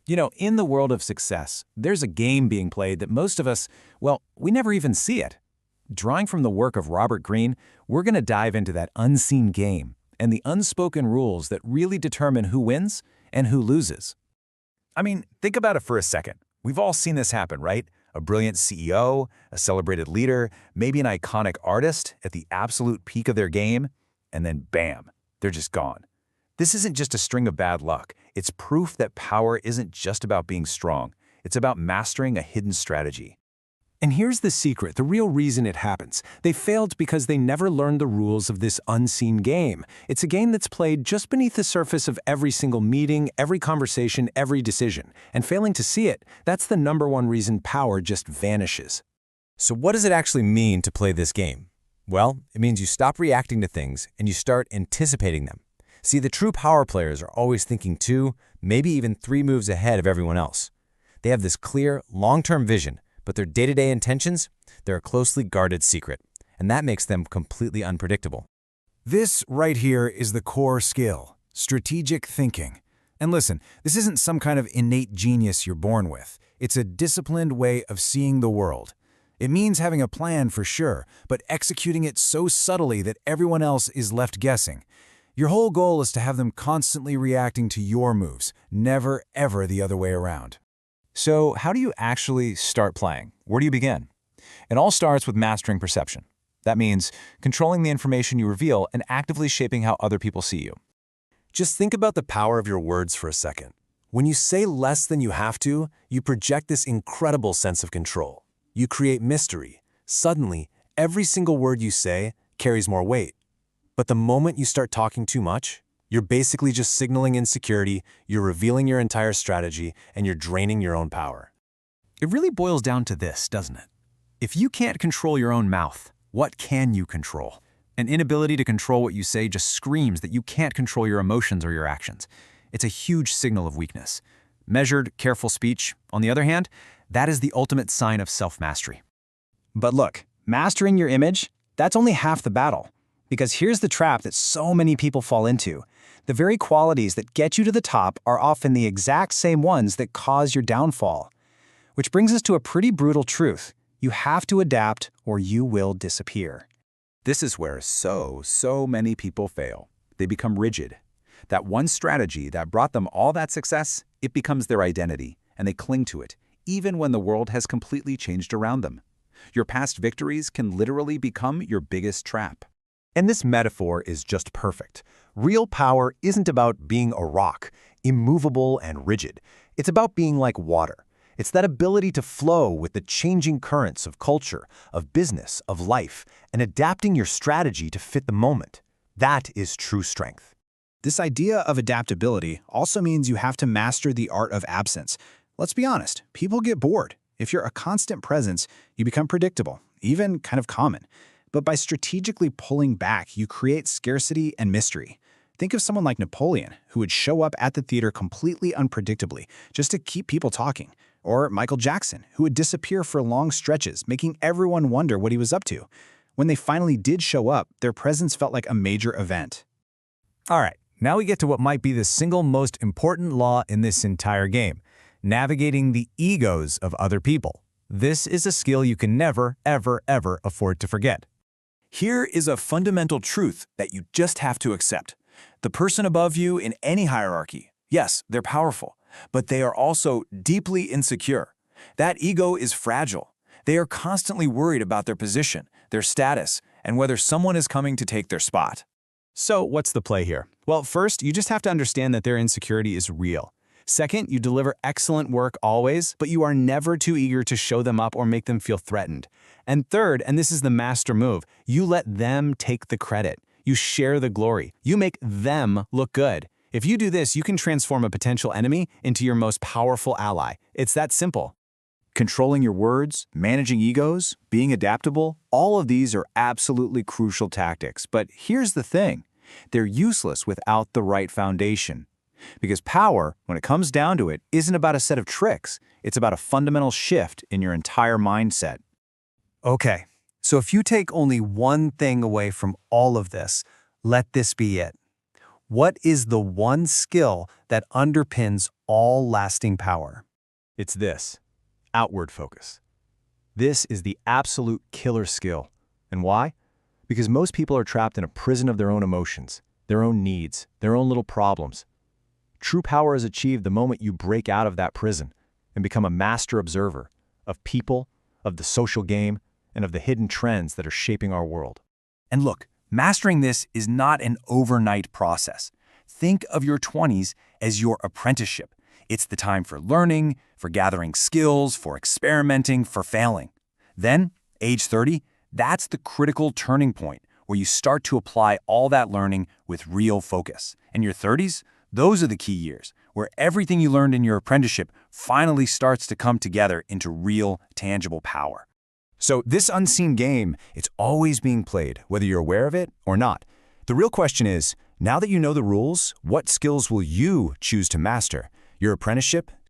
In the world of success, there's a game being played that most of us, well, we never even see it. Drawing from the work of Robert Greene, we're going to dive into that unseen game and the unspoken rules that really determine who wins and who loses. Think about it for a second. We've all seen this happen, right? A brilliant CEO, a celebrated leader, maybe an iconic artist at the absolute peak of their game, and then bam, they're just gone. This isn't just a string of bad luck. It's proof that power isn't just about being strong. It's about mastering a hidden strategy. And here's the secret, the real reason it happens. They failed because they never learned the rules of this unseen game. It's a game that's played just beneath the surface of every single meeting, every conversation, every decision. And failing to see it, that's the #1 reason power just vanishes. So what does it actually mean to play this game? Well, it means you stop reacting to things and you start anticipating them. See, the true power players are always thinking 2, maybe even 3 moves ahead of everyone else. They have this clear, long-term vision, but their day-to-day intentions, they're a closely guarded secret, and that makes them completely unpredictable. This right here is the core skill, strategic thinking. And listen, this isn't some kind of innate genius you're born with. It's a disciplined way of seeing the world. It means having a plan for sure, but executing it so subtly that everyone else is left guessing. Your whole goal is to have them constantly reacting to your moves, never ever the other way around. So how do you actually start playing? Where do you begin? It all starts with mastering perception. That means controlling the information you reveal and actively shaping how other people see you. Just think about the power of your words for a second. When you say less than you have to, you project this incredible sense of control. You create mystery. Suddenly, every single word you say carries more weight. But the moment you start talking too much, you're basically just signaling insecurity, you're revealing your entire strategy, and you're draining your own power. It really boils down to this, doesn't it? If you can't control your own mouth, what can you control? An inability to control what you say just screams that you can't control your emotions or your actions. It's a huge signal of weakness. Measured, careful speech, on the other hand, that is the ultimate sign of self-mastery. But look, mastering your image, that's only half the battle. Because here's the trap that so many people fall into. The very qualities that get you to the top are often the exact same ones that cause your downfall. Which brings us to a pretty brutal truth. You have to adapt or you will disappear. This is where so many people fail. They become rigid. That one strategy that brought them all that success, it becomes their identity, and they cling to it, even when the world has completely changed around them. Your past victories can literally become your biggest trap. And this metaphor is just perfect. Real power isn't about being a rock, immovable and rigid. It's about being like water. It's that ability to flow with the changing currents of culture, of business, of life, and adapting your strategy to fit the moment. That is true strength. This idea of adaptability also means you have to master the art of absence. Let's be honest, people get bored. If you're a constant presence, you become predictable, even kind of common. But by strategically pulling back, you create scarcity and mystery. Think of someone like Napoleon, who would show up at the theater completely unpredictably, just to keep people talking. Or Michael Jackson, who would disappear for long stretches, making everyone wonder what he was up to. When they finally did show up, their presence felt like a major event. All right, now we get to what might be the single most important law in this entire game: navigating the egos of other people. This is a skill you can never, ever afford to forget. Here is a fundamental truth that you just have to accept. The person above you in any hierarchy, yes, they're powerful, but they are also deeply insecure. That ego is fragile. They are constantly worried about their position, their status, and whether someone is coming to take their spot. So what's the play here? Well, first, you just have to understand that their insecurity is real. Second, you deliver excellent work always, but you are never too eager to show them up or make them feel threatened. And third, and this is the master move, you let them take the credit. You share the glory. You make them look good. If you do this, you can transform a potential enemy into your most powerful ally. It's that simple. Controlling your words, managing egos, being adaptable, all of these are absolutely crucial tactics. But here's the thing, they're useless without the right foundation. Because power, when it comes down to it, isn't about a set of tricks. It's about a fundamental shift in your entire mindset. Okay, so if you take only one thing away from all of this, let this be it. What is the one skill that underpins all lasting power? It's this: outward focus. This is the absolute killer skill. And why? Because most people are trapped in a prison of their own emotions, their own needs, their own little problems. True power is achieved the moment you break out of that prison and become a master observer of people, of the social game, and of the hidden trends that are shaping our world. And look, mastering this is not an overnight process. Think of your 20s as your apprenticeship. It's the time for learning, for gathering skills, for experimenting, for failing. Then, age 30, that's the critical turning point where you start to apply all that learning with real focus. And your 30s, those are the key years where everything you learned in your apprenticeship finally starts to come together into real, tangible power. So this unseen game, it's always being played, whether you're aware of it or not. The real question is, now that you know the rules, what skills will you choose to master? Your apprenticeship,